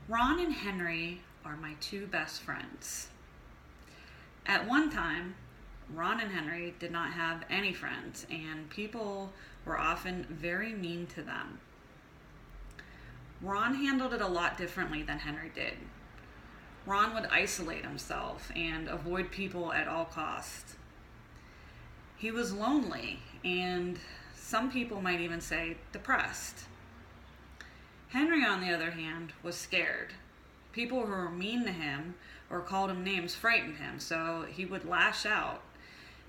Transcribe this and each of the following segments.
Ron and Henry are my two best friends. At one time, Ron and Henry did not have any friends, and people were often very mean to them. Ron handled it a lot differently than Henry did. Ron would isolate himself and avoid people at all costs. He was lonely, and some people might even say depressed. Henry, on the other hand, was scared. People who were mean to him or called him names frightened him, so he would lash out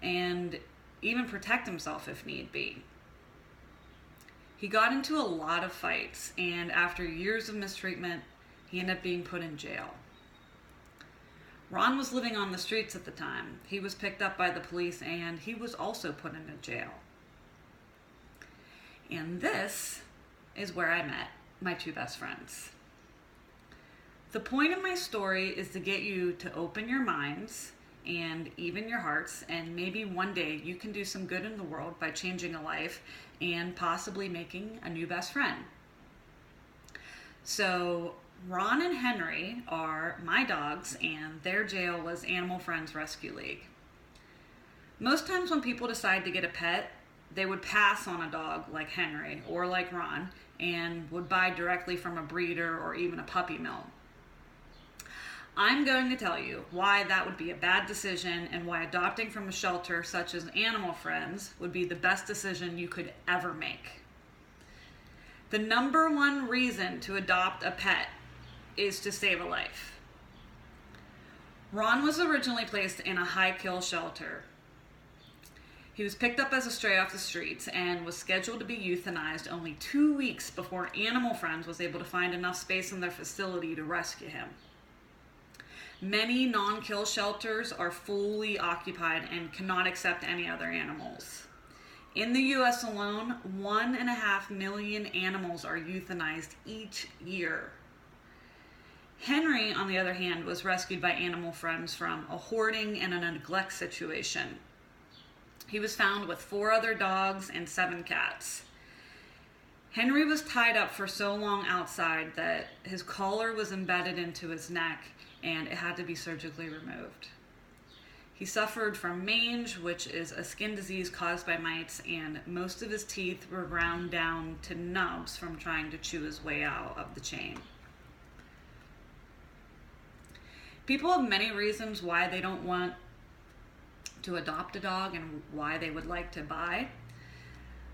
and even protect himself if need be. He got into a lot of fights, and after years of mistreatment, he ended up being put in jail. Ron was living on the streets at the time. He was picked up by the police, and he was also put into jail. And this is where I met my two best friends. The point of my story is to get you to open your minds and even your hearts, and maybe one day you can do some good in the world by changing a life and possibly making a new best friend. So Ron and Henry are my dogs, and their jail was Animal Friends Rescue League. Most times when people decide to get a pet, they would pass on a dog like Henry or like Ron and would buy directly from a breeder or even a puppy mill. I'm going to tell you why that would be a bad decision and why adopting from a shelter such as Animal Friends would be the best decision you could ever make. The number one reason to adopt a pet is to save a life. Ron was originally placed in a high kill shelter. He was picked up as a stray off the streets and was scheduled to be euthanized only 2 weeks before Animal Friends was able to find enough space in their facility to rescue him. Many non-kill shelters are fully occupied and cannot accept any other animals. In the US alone, 1.5 million animals are euthanized each year. Henry, on the other hand, was rescued by Animal Friends from a hoarding and a neglect situation. He was found with 4 other dogs and 7 cats. Henry was tied up for so long outside that his collar was embedded into his neck and it had to be surgically removed. He suffered from mange, which is a skin disease caused by mites, and most of his teeth were ground down to nubs from trying to chew his way out of the chain. People have many reasons why they don't want to adopt a dog and why they would like to buy.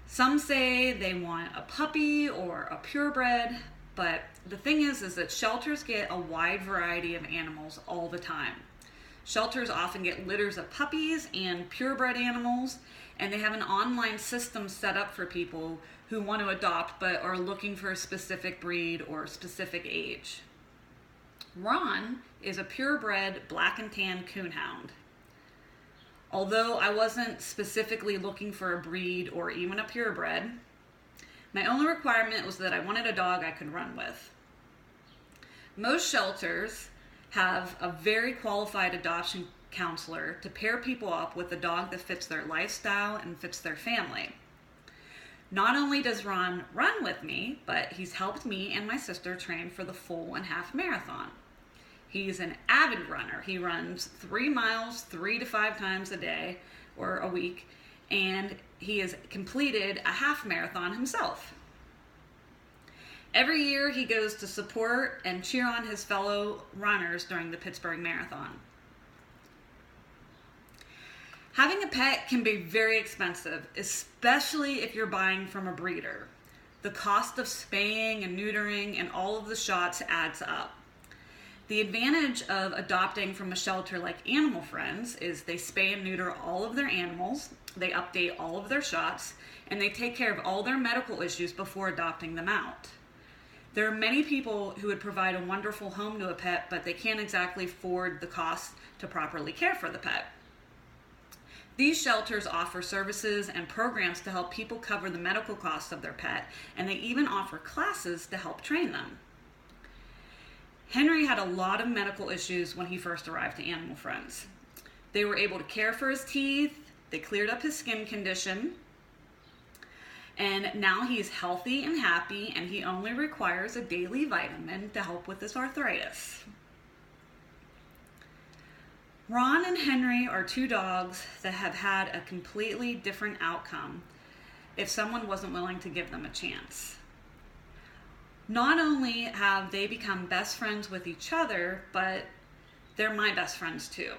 Some say they want a puppy or a purebred, but the thing is that shelters get a wide variety of animals all the time. Shelters often get litters of puppies and purebred animals, and they have an online system set up for people who want to adopt but are looking for a specific breed or specific age. Ron is a purebred black and tan coonhound. Although I wasn't specifically looking for a breed or even a purebred, my only requirement was that I wanted a dog I could run with. Most shelters have a very qualified adoption counselor to pair people up with a dog that fits their lifestyle and fits their family. Not only does Ron run with me, but he's helped me and my sister train for the full and half marathon. He's an avid runner. He runs 3 miles 3 to 5 times a day or a week, and he has completed a half marathon himself. Every year he goes to support and cheer on his fellow runners during the Pittsburgh Marathon. Having a pet can be very expensive, especially if you're buying from a breeder. The cost of spaying and neutering and all of the shots adds up. The advantage of adopting from a shelter like Animal Friends is they spay and neuter all of their animals, they update all of their shots, and they take care of all their medical issues before adopting them out. There are many people who would provide a wonderful home to a pet, but they can't exactly afford the cost to properly care for the pet. These shelters offer services and programs to help people cover the medical costs of their pet, and they even offer classes to help train them. Henry had a lot of medical issues when he first arrived to Animal Friends. They were able to care for his teeth, they cleared up his skin condition, And now he's healthy and happy, and he only requires a daily vitamin to help with his arthritis. Ron and Henry are two dogs that have had a completely different outcome if someone wasn't willing to give them a chance. Not only have they become best friends with each other, but they're my best friends too.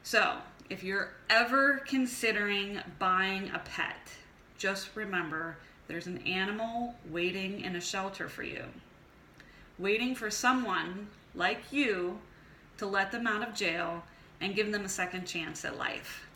So, if you're ever considering buying a pet, just remember there's an animal waiting in a shelter for you, waiting for someone like you to let them out of jail and give them a second chance at life.